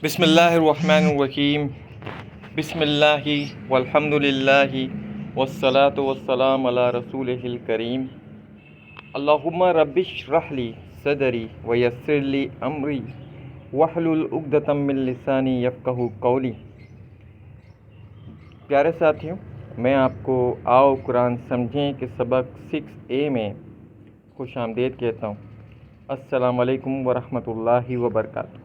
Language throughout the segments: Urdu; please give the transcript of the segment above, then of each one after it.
بسم اللہ الرحمن الرحیم بسم اللہ والحمد للہ والصلاة والسلام علی رسولہ الکریم اللہم رب اشرح لی صدری ویسر لی امری واحلل عقدۃ من لسانی یفقہوا قولی۔ پیارے ساتھیوں، میں آپ کو آؤ قرآن سمجھیں کہ سبق 6A میں خوش آمدید کہتا ہوں۔ السلام علیکم ورحمۃ اللہ وبرکاتہ۔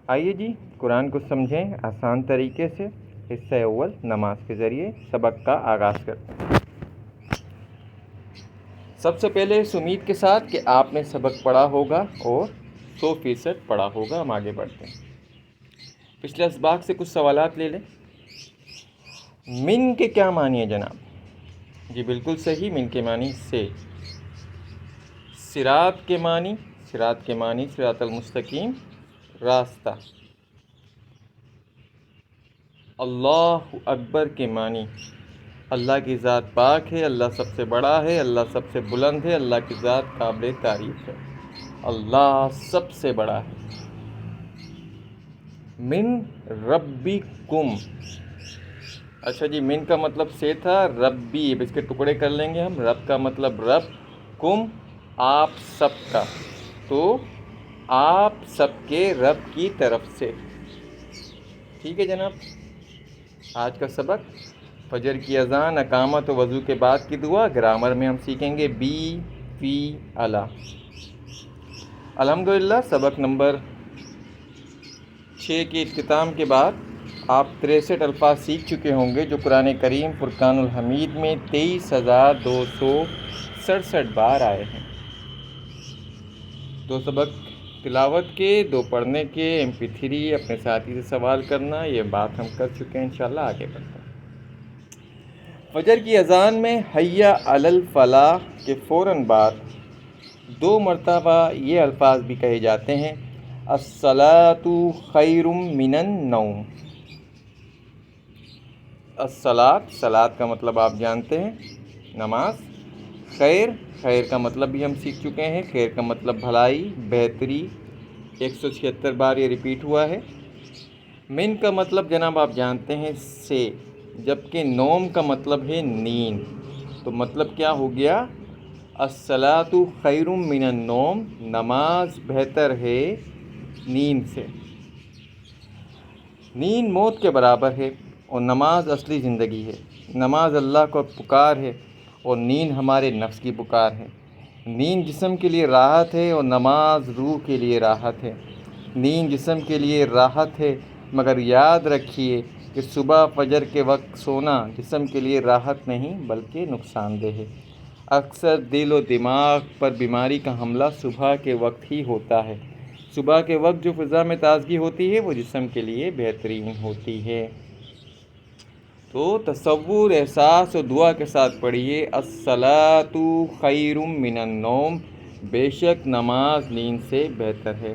آئیے جی قرآن کو سمجھیں آسان طریقے سے۔ حصہ اول نماز کے ذریعے سبق کا آغاز کرتے ہیں۔ سب سے پہلے اس امید کے ساتھ کہ آپ نے سبق پڑھا ہوگا اور 100% پڑھا ہوگا، ہم آگے بڑھتے ہیں۔ پچھلے اسباق سے کچھ سوالات لے لیں۔ من کے کیا معنی ہے جناب؟ جی بالکل صحیح، من کے معنی سے۔ صراط کے معنی صراط المستقیم، راستہ۔ اللہ اکبر کے معنی اللہ کی ذات پاک ہے، اللہ سب سے بڑا ہے، اللہ سب سے بلند ہے، اللہ کی ذات قابل تعریف ہے، اللہ سب سے بڑا ہے۔ من ربکم، اچھا جی، من کا مطلب سے تھا، ربی اب اس کے ٹکڑے کر لیں گے ہم۔ رب کا مطلب رب، کم آپ سب کا، تو آپ سب کے رب کی طرف سے۔ ٹھیک ہے جناب۔ آج کا سبق فجر کی اذان، اقامت و وضو کے بعد کی دعا۔ گرامر میں ہم سیکھیں گے بی، فی، الا۔ الحمدللہ سبق نمبر 6 کے اختتام کے بعد آپ 63 الفاظ سیکھ چکے ہوں گے جو قرآن کریم فرقان الحمید میں 23,267 بار آئے ہیں۔ 2 سبق تلاوت کے، 2 پڑھنے کے، MP3 اپنے ساتھی سے سوال کرنا، یہ بات ہم کر چکے ہیں۔ انشاءاللہ آگے بڑھتے ہیں۔ فجر کی اذان میں حیا علی الفلاح کے فوراً بعد 2 مرتبہ یہ الفاظ بھی کہے جاتے ہیں، الصلاۃ خیر من النوم۔ صلاۃ کا مطلب آپ جانتے ہیں، نماز۔ خیر کا مطلب بھی ہم سیکھ چکے ہیں، خیر کا مطلب بھلائی، بہتری، 176 بار یہ ریپیٹ ہوا ہے۔ من کا مطلب جناب آپ جانتے ہیں سے، جبکہ نوم کا مطلب ہے نیند۔ تو مطلب کیا ہو گیا؟ الصلاۃ خیر من النوم، نماز بہتر ہے نیند سے۔ نیند موت کے برابر ہے اور نماز اصلی زندگی ہے۔ نماز اللہ کو پکار ہے اور نیند ہمارے نفس کی پکار ہے۔ نیند جسم کے لیے راحت ہے اور نماز روح کے لیے راحت ہے۔ نیند جسم کے لیے راحت ہے، مگر یاد رکھیے کہ صبح فجر کے وقت سونا جسم کے لیے راحت نہیں بلکہ نقصان دہ ہے۔ اکثر دل و دماغ پر بیماری کا حملہ صبح کے وقت ہی ہوتا ہے۔ صبح کے وقت جو فضا میں تازگی ہوتی ہے وہ جسم کے لیے بہترین ہوتی ہے۔ تو تصور، احساس اور دعا کے ساتھ پڑھیے، الصلاۃ خیر من النوم، بے شک نماز نیند سے بہتر ہے۔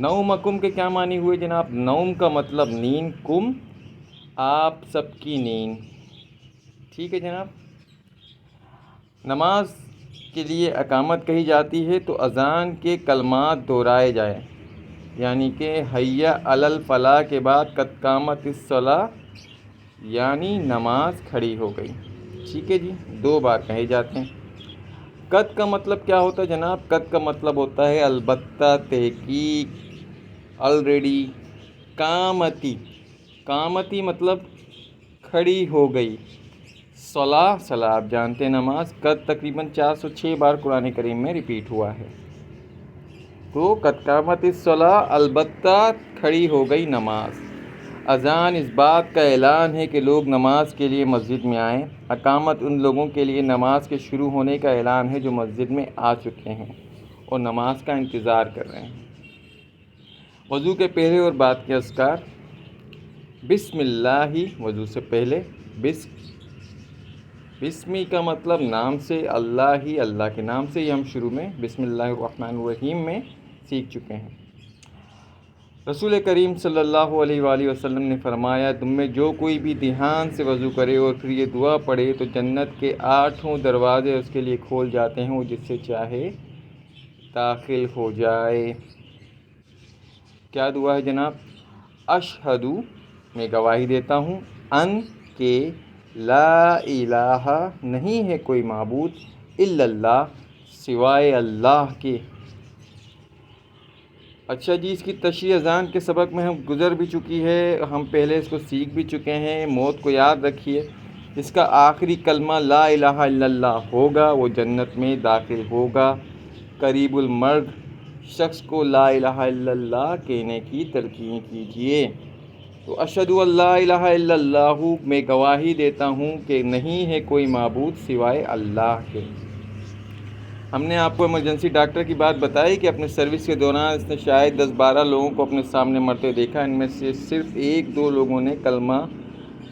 نومکم کے کیا معنی ہوئے جناب؟ نوم کا مطلب نیند، کم آپ سب کی نیند۔ ٹھیک ہے جناب۔ نماز کے لیے اقامت کہی جاتی ہے تو اذان کے کلمات دہرائے جائیں، یعنی کہ حیا علی الفلاح کے بعد قد قامت الصلاۃ، یعنی نماز کھڑی ہو گئی۔ ٹھیک ہے جی، 2 بار کہے جاتے ہیں۔ قد کا مطلب کیا ہوتا ہے جناب؟ قد کا مطلب ہوتا ہے البتہ، تحقیق، آلریڈی۔ قامتی مطلب کھڑی ہو گئی۔ صلاح آپ جانتے ہیں نماز۔ قد تقریباً 406 بار قرآن کریم میں ریپیٹ ہوا ہے۔ تو قد قامت الصلاۃ، البتہ کھڑی ہو گئی نماز۔ اذان اس بات کا اعلان ہے کہ لوگ نماز کے لیے مسجد میں آئیں۔ اقامت ان لوگوں کے لیے نماز کے شروع ہونے کا اعلان ہے جو مسجد میں آ چکے ہیں اور نماز کا انتظار کر رہے ہیں۔ وضو کے پہلے اور بعد کے اذکار۔ بسم اللہ، وضو سے پہلے بسمی کا مطلب نام سے، اللہ کے نام سے، یہ ہم شروع میں بسم اللہ الرحمن الرحیم میں سیکھ چکے ہیں۔ رسول کریم صلی اللہ علیہ وآلہ وسلم نے فرمایا، تم میں جو کوئی بھی دھیان سے وضو کرے اور پھر یہ دعا پڑھے تو جنت کے 8 دروازے اس کے لیے کھول جاتے ہیں، وہ جس سے چاہے داخل ہو جائے۔ کیا دعا ہے جناب؟ اشہدو میں گواہی دیتا ہوں، ان کہ لا الہ نہیں ہے کوئی معبود الا اللہ سوائے اللہ کے۔ اچھا جی، اس کی تشریح اذان کے سبق میں ہم گزر بھی چکی ہے، ہم پہلے اس کو سیکھ بھی چکے ہیں۔ موت کو یاد رکھیے، جس کا آخری کلمہ لا الہ الا اللہ ہوگا وہ جنت میں داخل ہوگا۔ قریب المرگ شخص کو لا الہ الا اللہ کہنے کی تلقین کیجیے۔ تو اشہد ان لا الہ الا اللہ میں گواہی دیتا ہوں کہ نہیں ہے کوئی معبود سوائے اللہ کے۔ ہم نے آپ کو ایمرجنسی ڈاکٹر کی بات بتائی کہ اپنے سروس کے دوران اس نے شاید 10-12 لوگوں کو اپنے سامنے مرتے دیکھا، ان میں سے صرف 1-2 لوگوں نے کلمہ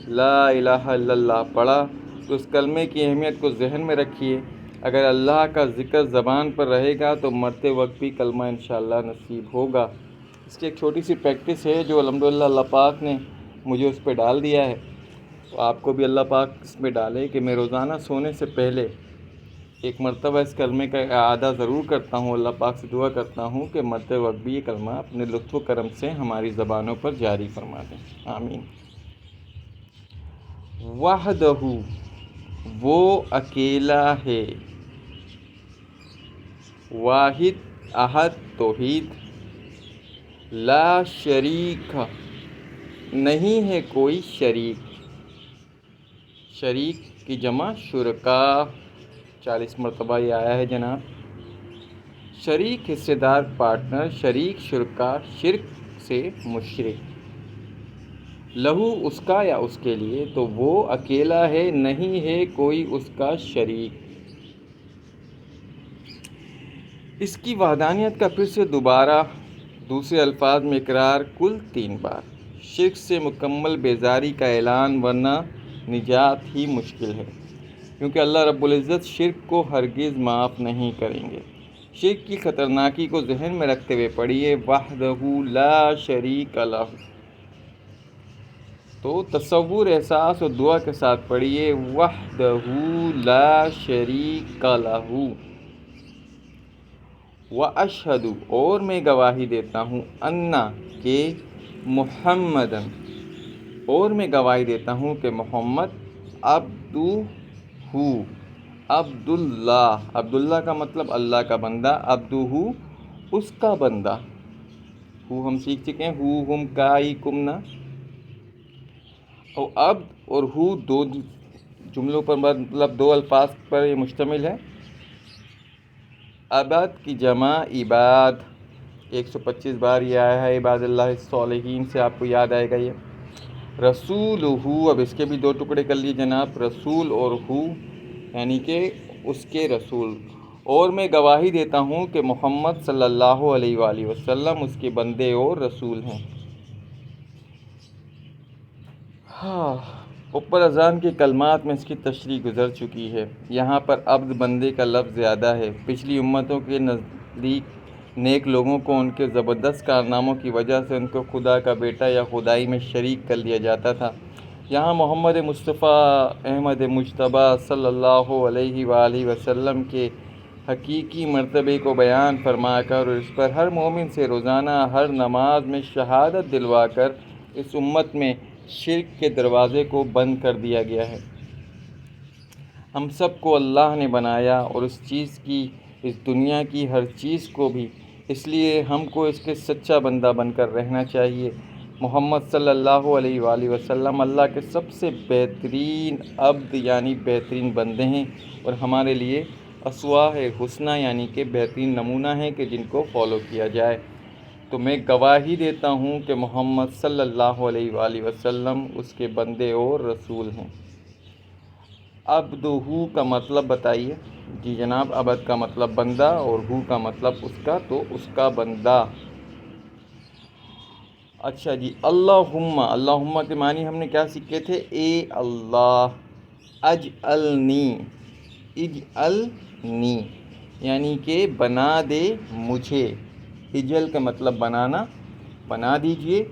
لا الہ الا اللہ پڑھا۔ تو اس کلمے کی اہمیت کو ذہن میں رکھیے، اگر اللہ کا ذکر زبان پر رہے گا تو مرتے وقت بھی کلمہ انشاءاللہ نصیب ہوگا۔ اس کی ایک چھوٹی سی پریکٹس ہے جو الحمدللہ اللہ پاک نے مجھے اس پہ ڈال دیا ہے، تو آپ کو بھی اللہ پاک اس میں ڈالے کہ میں روزانہ سونے سے پہلے ایک مرتبہ اس کلمے کا اعادہ ضرور کرتا ہوں۔ اللہ پاک سے دعا کرتا ہوں کہ مرتے وقت بھی یہ کلمہ اپنے لطف و کرم سے ہماری زبانوں پر جاری فرما دیں، آمین۔ وحدہ وہ اکیلا ہے، واحد احد توحید، لا شریک نہیں ہے کوئی شریک، شریک کی جمع شرکا، 40 مرتبہ یہ آیا ہے جناب۔ شریک حصہ دار پارٹنر، شریک شرکا شرک سے مشرک، لہو اس کا یا اس کے لیے، تو وہ اکیلا ہے نہیں ہے کوئی اس کا شریک۔ اس کی وحدانیت کا پھر سے دوبارہ دوسرے الفاظ میں اقرار کل 3 بار۔ شرک سے مکمل بیزاری کا اعلان، ورنہ نجات ہی مشکل ہے، کیونکہ اللہ رب العزت شرک کو ہرگز معاف نہیں کریں گے۔ شرک کی خطرناکی کو ذہن میں رکھتے ہوئے پڑھیے وحدہ لا شریک لہ، تو تصور، احساس اور دعا کے ساتھ پڑھیے وحدہ لا شریک لہ۔ واشہد اور میں گواہی دیتا ہوں، انا کہ محمدن اور میں گواہی دیتا ہوں کہ محمد عبدہ عبداللہ، عبداللہ کا مطلب اللہ کا بندہ، عبدہ اس کا بندہ، ہم سیکھ چکے ہیں ہم کائی کمنا، اور عبد اور دو جملوں پر مطلب 2 الفاظ پر یہ مشتمل ہے۔ عبد کی جمع عباد، 125 بار یہ آیا ہے، عباد اللہ الصالحین سے آپ کو یاد آئے گا یہ۔ رسول اب اس کے بھی 2 ٹکڑے کر لیے جناب، رسول اور یعنی کہ اس کے رسول۔ اور میں گواہی دیتا ہوں کہ محمد صلی اللہ علیہ وآلہ وسلم اس کے بندے اور رسول ہیں۔ اوپر اذان کے کلمات میں اس کی تشریح گزر چکی ہے، یہاں پر عبد بندے کا لفظ زیادہ ہے۔ پچھلی امتوں کے نزدیک نیک لوگوں کو ان کے زبردست کارناموں کی وجہ سے ان کو خدا کا بیٹا یا خدائی میں شریک کر لیا جاتا تھا۔ یہاں محمد مصطفیٰ احمد مجتبیٰ صلی اللہ علیہ وآلہ وسلم کے حقیقی مرتبے کو بیان فرما کر اور اس پر ہر مومن سے روزانہ ہر نماز میں شہادت دلوا کر اس امت میں شرک کے دروازے کو بند کر دیا گیا ہے۔ ہم سب کو اللہ نے بنایا اور اس دنیا کی ہر چیز کو بھی، اس لیے ہم کو اس کے سچا بندہ بن کر رہنا چاہیے۔ محمد صلی اللہ علیہ وآلہ وسلم اللہ کے سب سے بہترین عبد یعنی بہترین بندے ہیں، اور ہمارے لیے اسوہ حسنہ یعنی کہ بہترین نمونہ ہیں کہ جن کو فالو کیا جائے۔ تو میں گواہی دیتا ہوں کہ محمد صلی اللہ علیہ وآلہ وسلم اس کے بندے اور رسول ہیں۔ عبدہ کا مطلب بتائیے؟ جی جناب، عبد کا مطلب بندہ اور کا مطلب اس کا، تو اس کا بندہ۔ اچھا جی، اللہم کے معنی ہم نے کیا سیکھے تھے؟ اے اللہ، اجعلنی یعنی کہ بنا دے مجھے، اجل کا مطلب بنانا، بنا دیجئے،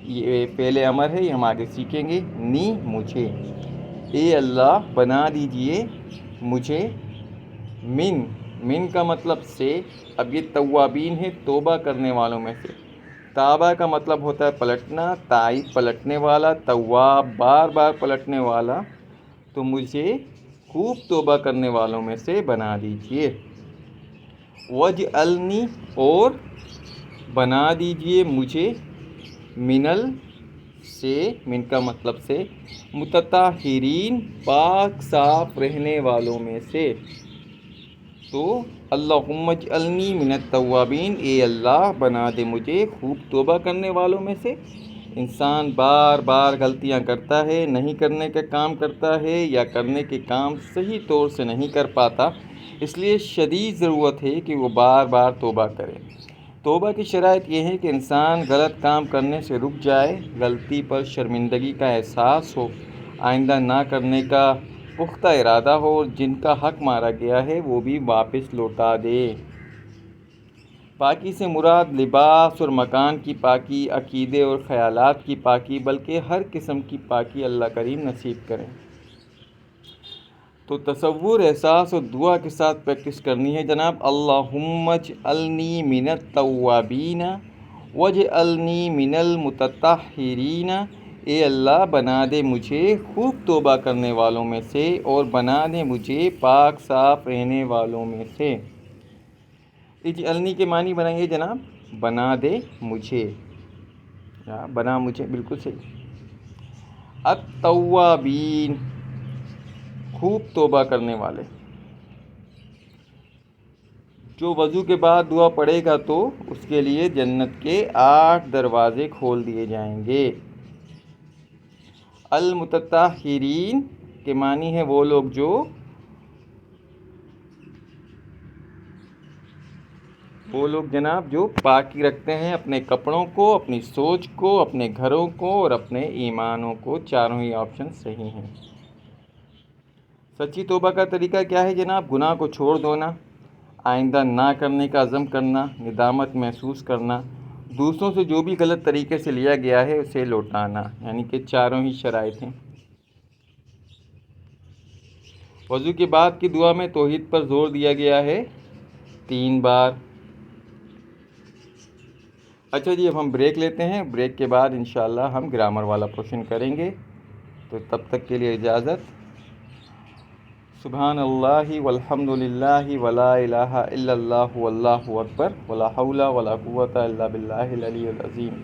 یہ پہلے امر ہے، یہ ہم آگے سیکھیں گے، مجھے، اے اللہ بنا دیجئے مجھے، من کا مطلب سے، اب یہ توابین ہے توبہ کرنے والوں میں سے، تابہ کا مطلب ہوتا ہے پلٹنا، تائب پلٹنے والا، تواب بار بار پلٹنے والا، تو مجھے خوب توبہ کرنے والوں میں سے بنا دیجئے۔ وجعلنی اور بنا دیجئے مجھے، منل سے، من کا مطلب سے، متطہرین پاک صاف رہنے والوں میں سے۔ تو اللہم اجعلنی من التوابین، اے اللہ بنا دے مجھے خوب توبہ کرنے والوں میں سے۔ انسان بار بار غلطیاں کرتا ہے، نہیں کرنے کا کام کرتا ہے، یا کرنے کے کام صحیح طور سے نہیں کر پاتا، اس لیے شدید ضرورت ہے کہ وہ بار بار توبہ کرے۔ توبہ کی شرائط یہ ہے کہ انسان غلط کام کرنے سے رک جائے، غلطی پر شرمندگی کا احساس ہو، آئندہ نہ کرنے کا پختہ ارادہ ہو، اور جن کا حق مارا گیا ہے وہ بھی واپس لوٹا دے۔ پاکی سے مراد لباس اور مکان کی پاکی، عقیدے اور خیالات کی پاکی، بلکہ ہر قسم کی پاکی اللہ کریم نصیب کریں۔ تو تصور، احساس اور دعا کے ساتھ پریکٹس کرنی ہے جناب۔ اللہم اجعلنی من التوابین واجعلنی من المتطہرین، اے اللہ بنا دے مجھے خوب توبہ کرنے والوں میں سے، اور بنا دے مجھے پاک صاف رہنے والوں میں سے۔ اجعلنی کے معنی بنائیے جناب، بنا دے مجھے، بنا مجھے، بالکل صحیح۔ التوابین، خوب توبہ کرنے والے۔ جو وضو کے بعد دعا پڑھے گا تو اس کے لیے جنت کے 8 دروازے کھول دیے جائیں گے۔ المتطہرین کے معنی ہے وہ لوگ جناب جو پاکی رکھتے ہیں اپنے کپڑوں کو، اپنی سوچ کو، اپنے گھروں کو اور اپنے ایمانوں کو۔ چاروں ہی آپشن صحیح ہیں۔ سچی توبہ کا طریقہ کیا ہے جناب؟ گناہ کو چھوڑ دینا، آئندہ نہ کرنے کا عزم کرنا، ندامت محسوس کرنا، دوسروں سے جو بھی غلط طریقے سے لیا گیا ہے اسے لوٹانا، یعنی کہ چاروں ہی شرائط ہیں۔ وضو کے بعد کی دعا میں توحید پر زور دیا گیا ہے 3 بار۔ اچھا جی، اب ہم بریک لیتے ہیں، بریک کے بعد انشاءاللہ ہم گرامر والا پورشن کریں گے، تو تب تک کے لیے اجازت۔ سبحان اللہ والحمد للہ ولا الہ الا اللہ واللہ اکبر ولا حول ولا قوۃ الا باللہ العلی العظیم۔